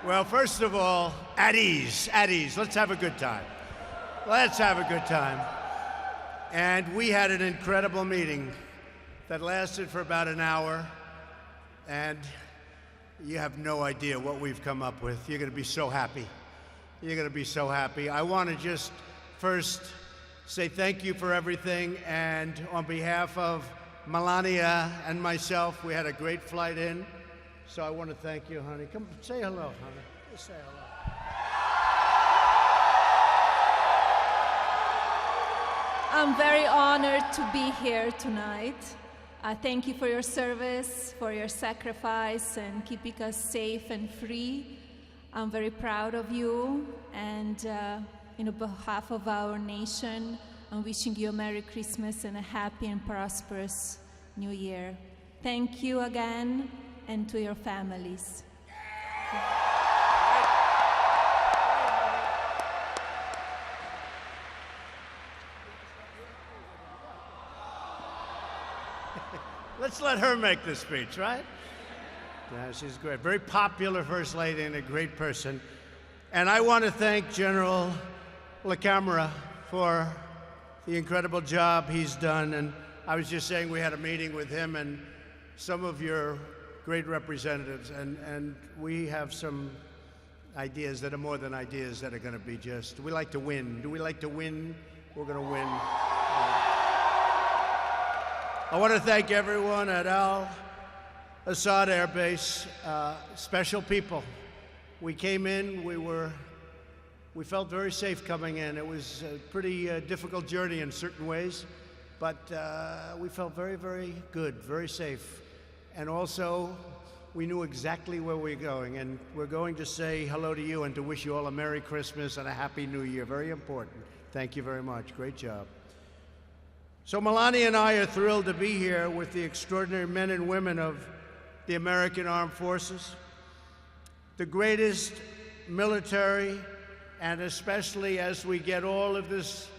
Well, first of all, at ease, at ease. Let's have a good time. Let's have a good time. And we had an incredible meeting that lasted for about an hour, and you have no idea what we've come up with. You're going to be so happy. You're going to be so happy. I want to just first say thank you for everything, and on behalf of Melania and myself, we had a great flight in, so I want to thank you, honey. Come say hello, honey. Just say hello. I'm very honored to be here tonight. Thank you for your service, for your sacrifice, and keeping us safe and free. I'm very proud of you, and on behalf of our nation, I'm wishing you a Merry Christmas and a happy and prosperous New Year. Thank you again, and to your families. Let's let her make the speech, right? Yeah, she's great. Very popular First Lady and a great person. And I want to thank General LaCamera for the incredible job he's done. And I was just saying we had a meeting with him and some of your great representatives. And we have some ideas that are more than ideas that are going to be just, we like to win. Do we like to win? We're going to win. I want to thank everyone at Al Assad Air Base, special people. We came in, we felt very safe coming in. It was a pretty difficult journey in certain ways, but we felt very, very good, very safe. And also, we knew exactly where we were going, and we're going to say hello to you and to wish you all a Merry Christmas and a Happy New Year. Very important. Thank you very much. Great job. So Melania and I are thrilled to be here with the extraordinary men and women of the American Armed Forces, the greatest military, and especially as we get all of this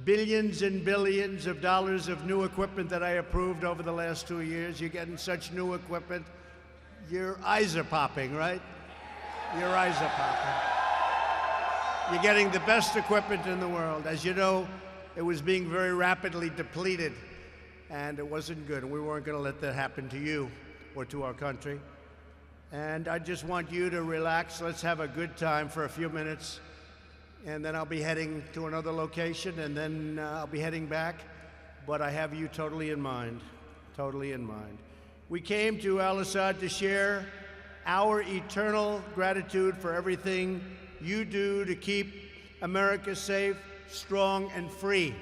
billions and billions of dollars of new equipment that I approved over the last 2 years. You're getting such new equipment, your eyes are popping, right? Your eyes are popping. You're getting the best equipment in the world. As you know, it was being very rapidly depleted, and it wasn't good, and we weren't going to let that happen to you or to our country. And I just want you to relax. Let's have a good time for a few minutes, and then I'll be heading to another location, and then I'll be heading back. But I have you totally in mind, totally in mind. We came to Al Assad to share our eternal gratitude for everything you do to keep America safe, strong, and free.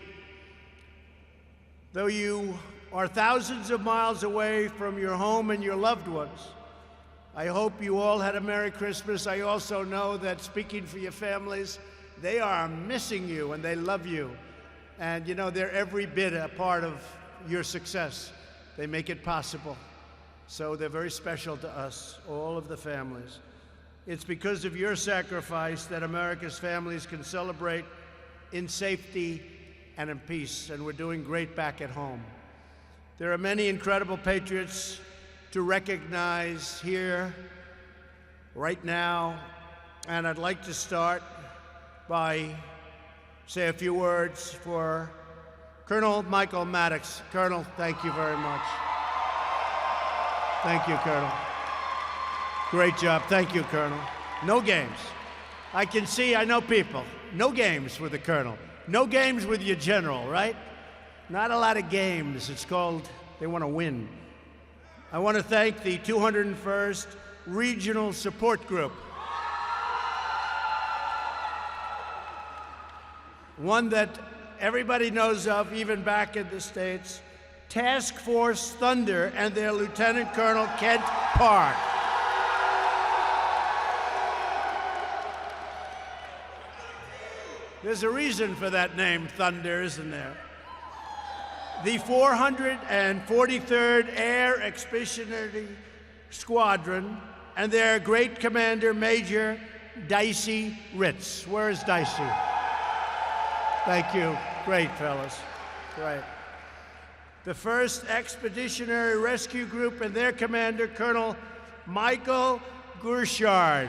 Though you are thousands of miles away from your home and your loved ones, I hope you all had a Merry Christmas. I also know that, speaking for your families, they are missing you and they love you. And you know, they're every bit a part of your success. They make it possible. So they're very special to us, all of the families. It's because of your sacrifice that America's families can celebrate in safety and in peace, and we're doing great back at home. There are many incredible patriots to recognize here right now, and I'd like to start by say a few words for Colonel Michael Maddox. Colonel, thank you very much. Thank you, Colonel. Great job. Thank you, Colonel. No games. I can see, I know people. No games with the Colonel. No games with your General, right? Not a lot of games. It's called, they want to win. I want to thank the 201st Regional Support Group. One that everybody knows of, even back in the States, Task Force Thunder and their Lieutenant Colonel Kent Park. There's a reason for that name, Thunder, isn't there? The 443rd Air Expeditionary Squadron and their great commander, Major Dicey Ritz. Where is Dicey? Thank you. Great, fellas. Great. The 1st Expeditionary Rescue Group and their commander, Colonel Michael Gurshard.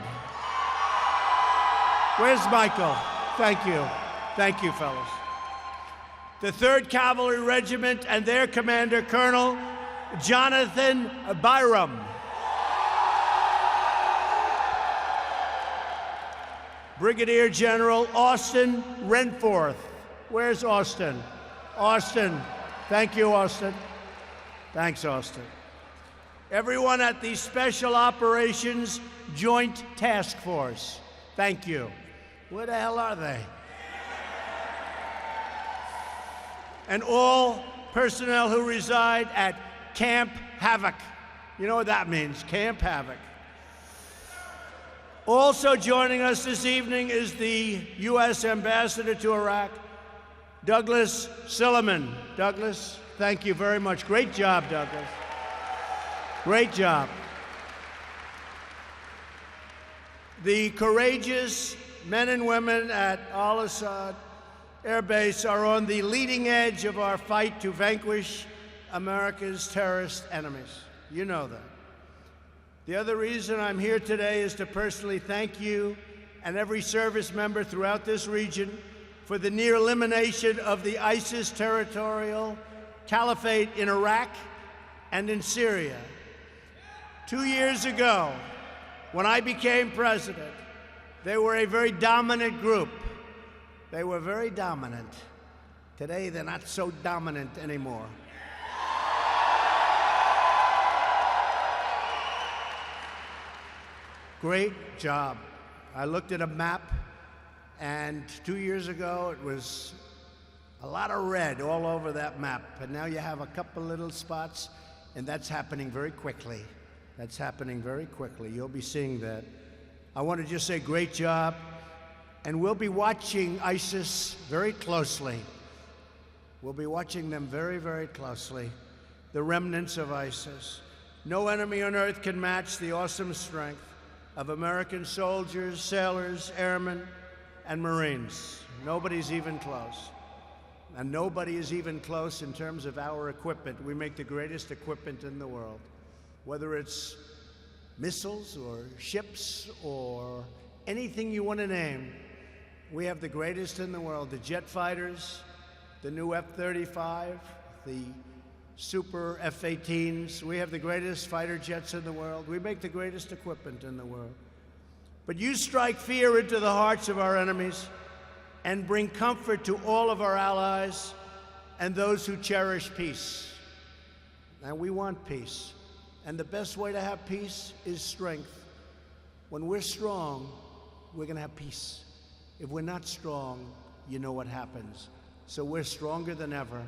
Where's Michael? Thank you. Thank you, fellas. The 3rd Cavalry Regiment and their commander, Colonel Jonathan Byram. Brigadier General Austin Renforth. Where's Austin? Austin. Thank you, Austin. Thanks, Austin. Everyone at the Special Operations Joint Task Force. Thank you. Where the hell are they? And all personnel who reside at Camp Havoc. You know what that means, Camp Havoc. Also joining us this evening is the U.S. Ambassador to Iraq, Douglas Silliman. Douglas, thank you very much. Great job, Douglas. Great job. The courageous men and women at Al-Assad Air Base are on the leading edge of our fight to vanquish America's terrorist enemies. You know that. The other reason I'm here today is to personally thank you and every service member throughout this region for the near elimination of the ISIS territorial caliphate in Iraq and in Syria. 2 years ago, when I became president, they were a very dominant group. They were very dominant. Today, they're not so dominant anymore. Great job. I looked at a map, and 2 years ago, it was a lot of red all over that map. And now you have a couple little spots, and that's happening very quickly. That's happening very quickly. You'll be seeing that. I want to just say great job. And we'll be watching ISIS very closely. We'll be watching them very, very closely. The remnants of ISIS. No enemy on earth can match the awesome strength of American soldiers, sailors, airmen, and Marines. Nobody's even close. And nobody is even close in terms of our equipment. We make the greatest equipment in the world. Whether it's missiles or ships or anything you want to name, we have the greatest in the world. The jet fighters, the new F-35, the super F-18s. We have the greatest fighter jets in the world. We make the greatest equipment in the world. But you strike fear into the hearts of our enemies and bring comfort to all of our allies and those who cherish peace. And we want peace. And the best way to have peace is strength. When we're strong, we're going to have peace. If we're not strong, you know what happens. So we're stronger than ever.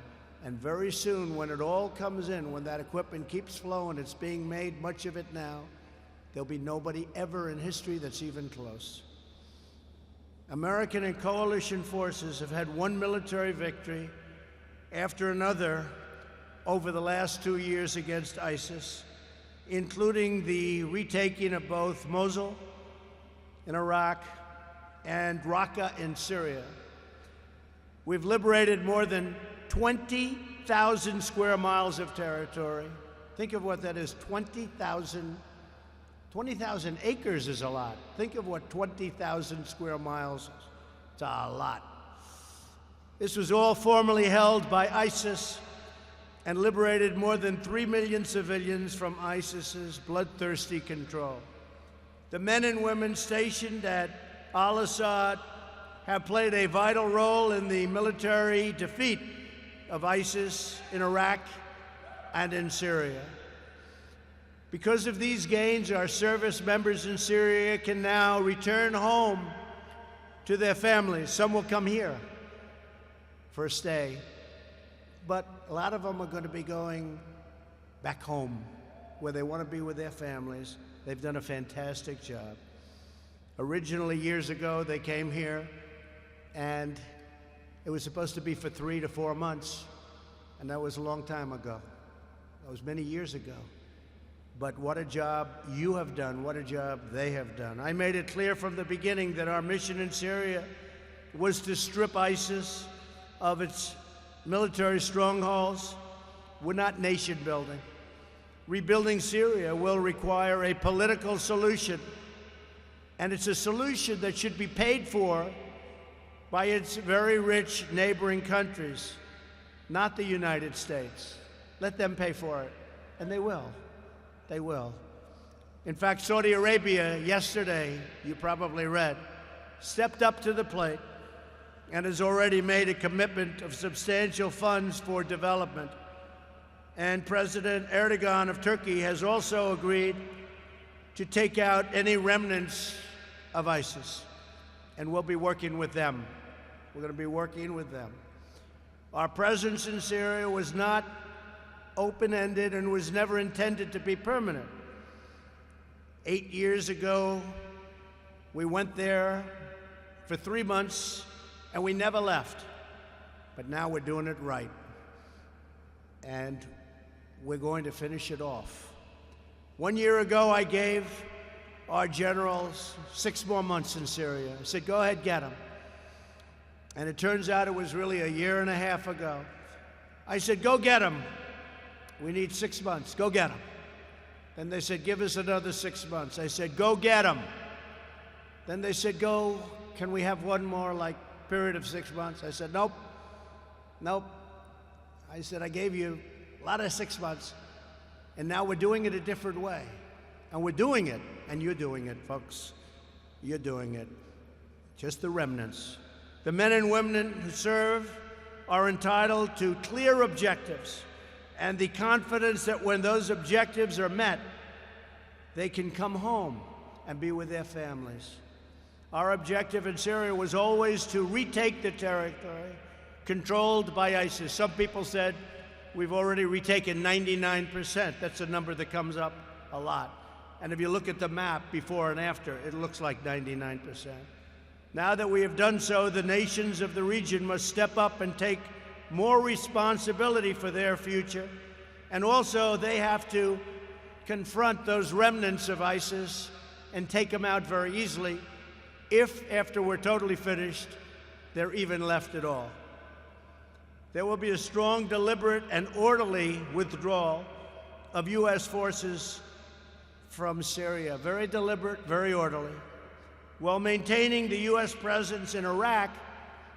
And very soon, when it all comes in, when that equipment keeps flowing, it's being made, much of it now, there'll be nobody ever in history that's even close. American and coalition forces have had one military victory after another over the last 2 years against ISIS, including the retaking of both Mosul in Iraq and Raqqa in Syria. We've liberated more than 20,000 square miles of territory. Think of what that is, 20,000 acres is a lot. Think of what 20,000 square miles is. It's a lot. This was all formerly held by ISIS and liberated more than 3 million civilians from ISIS's bloodthirsty control. The men and women stationed at Al-Assad have played a vital role in the military defeat of ISIS in Iraq and in Syria. Because of these gains, our service members in Syria can now return home to their families. Some will come here for a stay, but a lot of them are going to be going back home where they want to be with their families. They've done a fantastic job. Originally, years ago, they came here, and it was supposed to be for 3 to 4 months, and that was a long time ago. That was many years ago. But what a job you have done, what a job they have done. I made it clear from the beginning that our mission in Syria was to strip ISIS of its military strongholds. We're not nation building. Rebuilding Syria will require a political solution And it's a solution that should be paid for by its very rich neighboring countries, not the United States. Let them pay for it, and they will. They will. In fact, Saudi Arabia yesterday, you probably read, stepped up to the plate and has already made a commitment of substantial funds for development. And President Erdogan of Turkey has also agreed to take out any remnants of ISIS, and we'll be working with them. We're going to be working with them. Our presence in Syria was not open-ended and was never intended to be permanent. 8 years ago, we went there for 3 months, and we never left. But now we're doing it right. And we're going to finish it off. 1 year ago, I gave our generals 6 more months in Syria. I said, go ahead, get them. And it turns out it was really a year and a half ago. I said, go get them. We need 6 months. Go get them. Then they said, give us another 6 months. I said, go get them. Then they said, can we have one more, period of 6 months? I said, nope. I said, I gave you a lot of 6 months, and now we're doing it a different way. And we're doing it, and you're doing it, folks. You're doing it. Just the remnants. The men and women who serve are entitled to clear objectives and the confidence that when those objectives are met, they can come home and be with their families. Our objective in Syria was always to retake the territory controlled by ISIS. Some people said we've already retaken 99%. That's a number that comes up a lot. And if you look at the map before and after, it looks like 99%. Now that we have done so, the nations of the region must step up and take more responsibility for their future. And also, they have to confront those remnants of ISIS and take them out very easily, if, after we're totally finished, they're even left at all. There will be a strong, deliberate, and orderly withdrawal of U.S. forces from Syria. Very deliberate, very orderly, while maintaining the U.S. presence in Iraq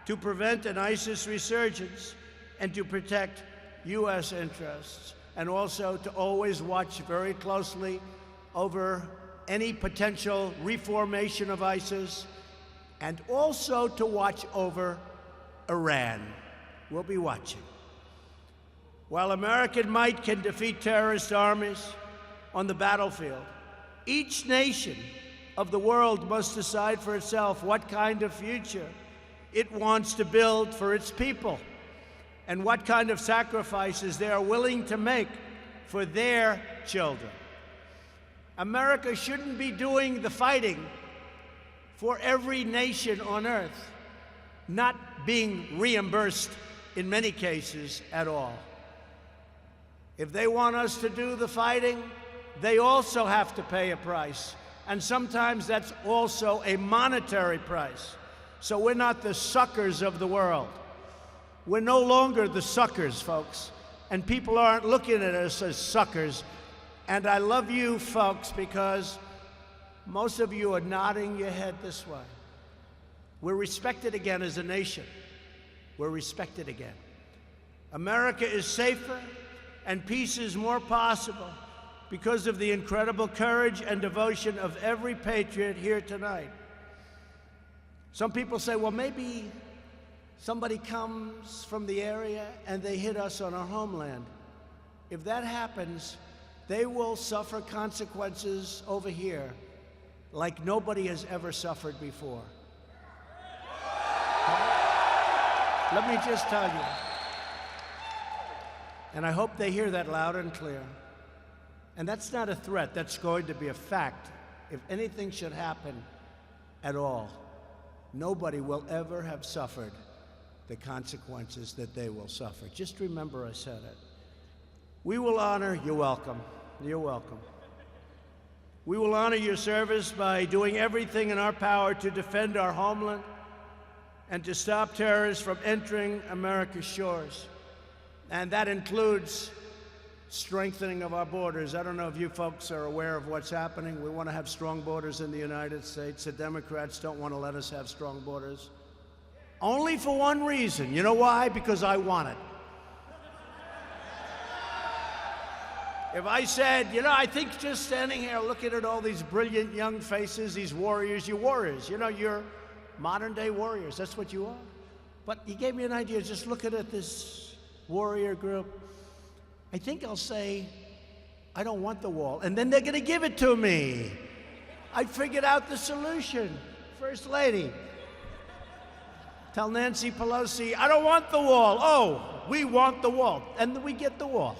to prevent an ISIS resurgence and to protect U.S. interests, and also to always watch very closely over any potential reformation of ISIS, and also to watch over Iran. We'll be watching. While American might can defeat terrorist armies on the battlefield, each nation of the world must decide for itself what kind of future it wants to build for its people and what kind of sacrifices they are willing to make for their children. America shouldn't be doing the fighting for every nation on earth, not being reimbursed in many cases at all. If they want us to do the fighting, they also have to pay a price. And sometimes that's also a monetary price. So we're not the suckers of the world. We're no longer the suckers, folks. And people aren't looking at us as suckers. And I love you, folks, because most of you are nodding your head this way. We're respected again as a nation. We're respected again. America is safer and peace is more possible because of the incredible courage and devotion of every patriot here tonight. Some people say, well, maybe somebody comes from the area and they hit us on our homeland. If that happens, they will suffer consequences over here like nobody has ever suffered before. Let me just tell you, and I hope they hear that loud and clear. And that's not a threat, that's going to be a fact. If anything should happen at all, nobody will ever have suffered the consequences that they will suffer. Just remember I said it. We will honor, you're welcome, you're welcome. We will honor your service by doing everything in our power to defend our homeland and to stop terrorists from entering America's shores. And that includes strengthening of our borders. I don't know if you folks are aware of what's happening. We want to have strong borders in the United States. The Democrats don't want to let us have strong borders. Only for one reason. You know why? Because I want it. If I said, I think just standing here looking at all these brilliant young faces, these warriors, you're warriors. You're modern-day warriors. That's what you are. But you gave me an idea just looking at this warrior group. I think I'll say, I don't want the wall. And then they're going to give it to me. I figured out the solution. First Lady, tell Nancy Pelosi, I don't want the wall. Oh, we want the wall. And then we get the wall.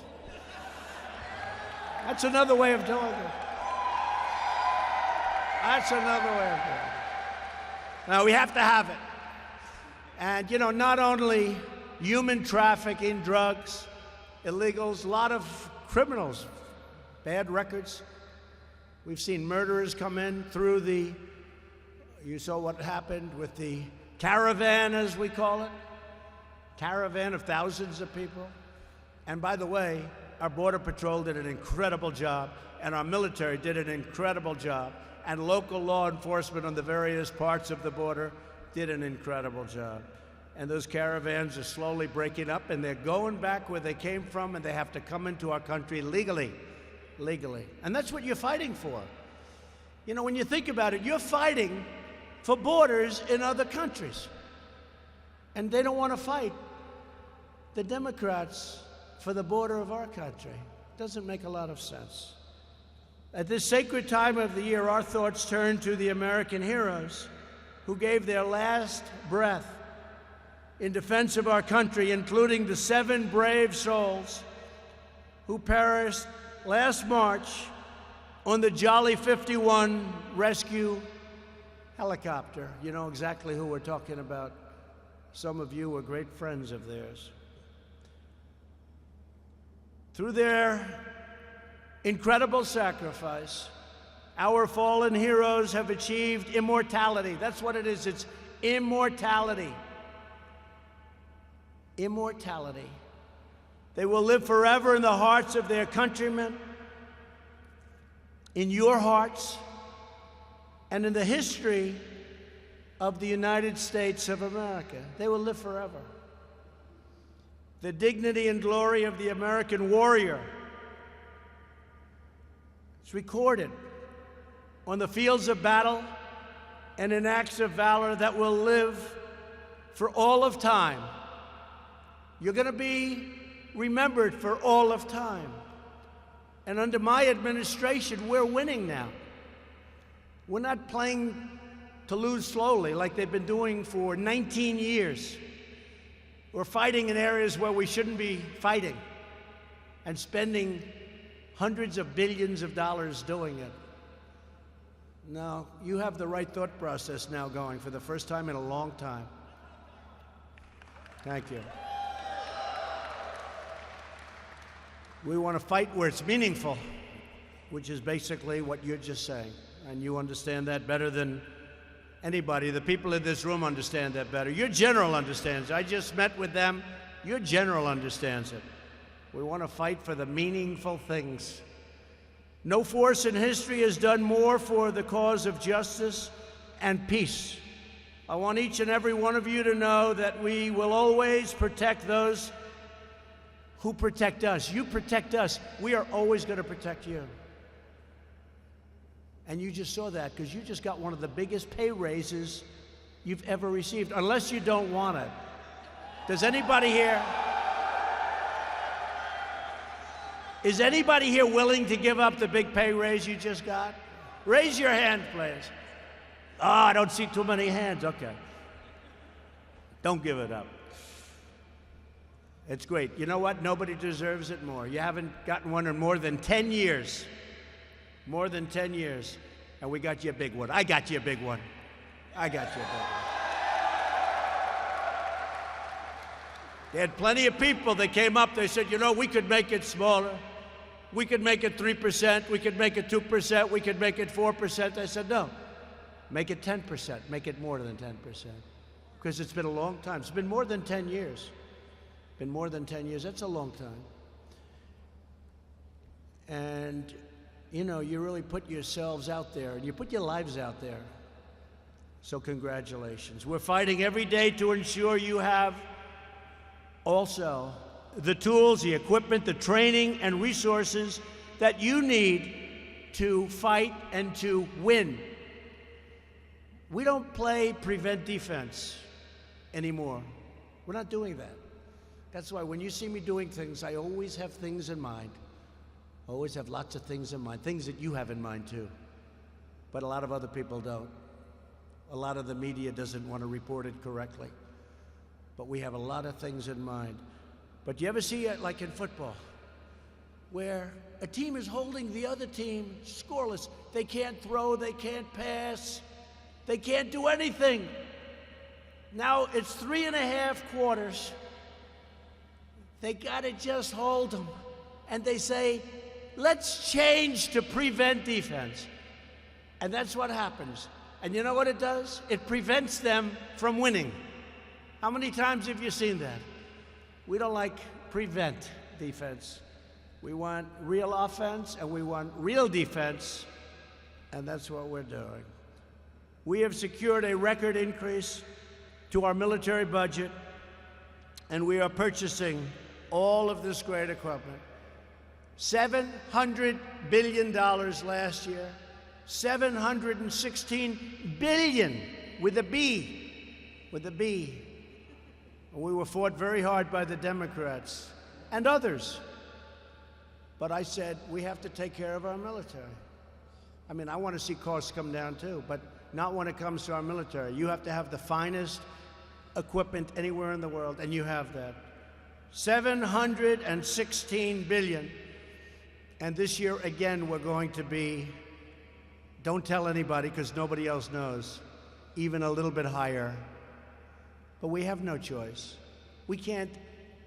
That's another way of doing it. That's another way of doing it. Now, we have to have it. And, not only human trafficking, drugs, illegals, a lot of criminals, bad records. We've seen murderers come in through you saw what happened with the caravan, as we call it, caravan of thousands of people. And by the way, our Border Patrol did an incredible job, and our military did an incredible job, and local law enforcement on the various parts of the border did an incredible job. And those caravans are slowly breaking up, and they're going back where they came from, and they have to come into our country legally. And that's what you're fighting for. When you think about it, you're fighting for borders in other countries. And they don't want to fight the Democrats for the border of our country. Doesn't make a lot of sense. At this sacred time of the year, our thoughts turn to the American heroes who gave their last breath in defense of our country, including the 7 brave souls who perished last March on the Jolly 51 rescue helicopter. You know exactly who we're talking about. Some of you were great friends of theirs. Through their incredible sacrifice, our fallen heroes have achieved immortality. That's what it is. It's immortality. Immortality. They will live forever in the hearts of their countrymen, in your hearts, and in the history of the United States of America. They will live forever. The dignity and glory of the American warrior is recorded on the fields of battle and in acts of valor that will live for all of time. You're going to be remembered for all of time. And under my administration, we're winning now. We're not playing to lose slowly like they've been doing for 19 years. We're fighting in areas where we shouldn't be fighting and spending hundreds of billions of dollars doing it. No, you have the right thought process now going for the first time in a long time. Thank you. We want to fight where it's meaningful, which is basically what you're just saying. And you understand that better than anybody. The people in this room understand that better. Your general understands it. I just met with them. Your general understands it. We want to fight for the meaningful things. No force in history has done more for the cause of justice and peace. I want each and every one of you to know that we will always protect those who protect us. You protect us. We are always going to protect you. And you just saw that because you just got one of the biggest pay raises you've ever received, unless you don't want it. Does anybody here? Is anybody here willing to give up the big pay raise you just got? Raise your hand, please. Oh, I don't see too many hands. Okay. Don't give it up. It's great. You know what? Nobody deserves it more. You haven't gotten one in more than 10 years. More than 10 years. And we got you a big one. I got you a big one. I got you a big one. They had plenty of people that came up. They said, we could make it smaller. We could make it 3%. We could make it 2%. We could make it 4%. I said, no. Make it 10%. Make it more than 10%. Because it's been a long time. It's been more than 10 years. Been more than 10 years. That's a long time. And, you know, you really put yourselves out there, and you put your lives out there. So congratulations. We're fighting every day to ensure you have also the tools, the equipment, the training, and resources that you need to fight and to win. We don't play prevent defense anymore. We're not doing that. That's why when you see me doing things, I always have things in mind. I always have lots of things in mind, things that you have in mind too. But a lot of other people don't. A lot of the media doesn't want to report it correctly. But we have a lot of things in mind. But you ever see it like in football, where a team is holding the other team scoreless? They can't throw, they can't pass, they can't do anything. Now it's 3.5 quarters. They gotta just hold them. And they say, let's change to prevent defense. And that's what happens. And you know what it does? It prevents them from winning. How many times have you seen that? We don't like prevent defense. We want real offense and we want real defense, and that's what we're doing. We have secured a record increase to our military budget, and we are purchasing all of this great equipment. $700 billion last year, $716 billion with a B, We were fought very hard by the Democrats and others. But I said, we have to take care of our military. I mean, I want to see costs come down too, but not when it comes to our military. You have to have the finest equipment anywhere in the world, and you have that. $716 billion. And this year, again, we're going to be, don't tell anybody because nobody else knows, even a little bit higher. But we have no choice. We can't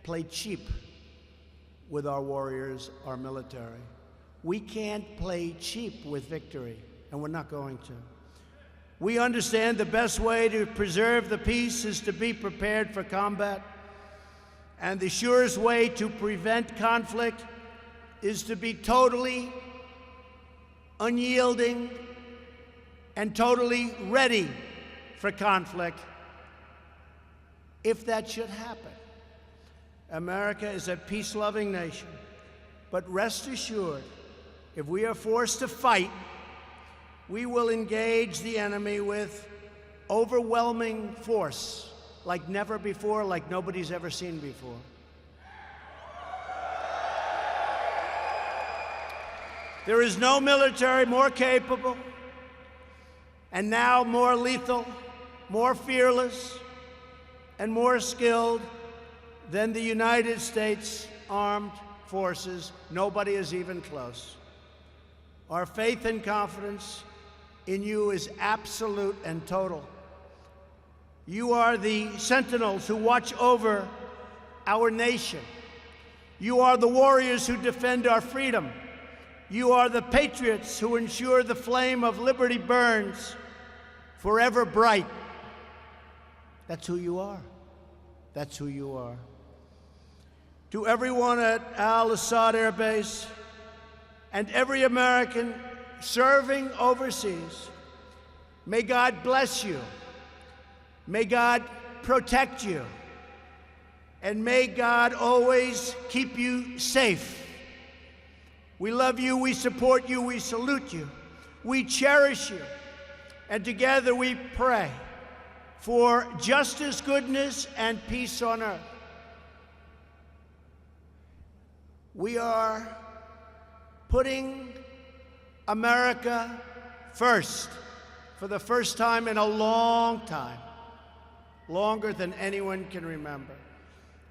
play cheap with our warriors, our military. We can't play cheap with victory, and we're not going to. We understand the best way to preserve the peace is to be prepared for combat, and the surest way to prevent conflict is to be totally unyielding and totally ready for conflict if that should happen. America is a peace-loving nation, but rest assured, if we are forced to fight, we will engage the enemy with overwhelming force like never before, like nobody's ever seen before. There is no military more capable and now more lethal, more fearless, and more skilled than the United States Armed Forces. Nobody is even close. Our faith and confidence in you is absolute and total. You are the sentinels who watch over our nation. You are the warriors who defend our freedom. You are the patriots who ensure the flame of liberty burns forever bright. That's who you are. That's who you are. To everyone at Al-Assad Air Base and every American serving overseas, may God bless you. May God protect you. And may God always keep you safe. We love you, we support you, we salute you, we cherish you. And together we pray for justice, goodness, and peace on earth. We are putting America first for the first time in a long time, longer than anyone can remember.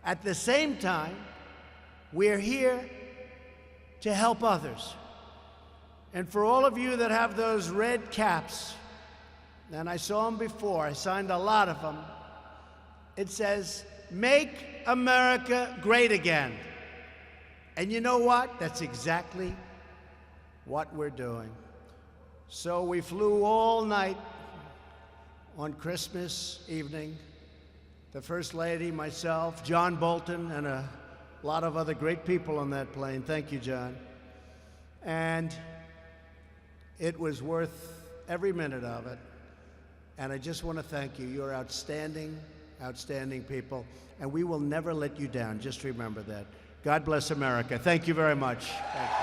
At the same time, we're here to help others. And for all of you that have those red caps, and I saw them before, I signed a lot of them, it says, "Make America Great Again." And you know what? That's exactly what we're doing. So we flew all night on Christmas evening. The First Lady, myself, John Bolton, and a lot of other great people on that plane. Thank you, John. And it was worth every minute of it. And I just want to thank you. You're outstanding, outstanding people. And we will never let you down. Just remember that. God bless America. Thank you very much. Thank you.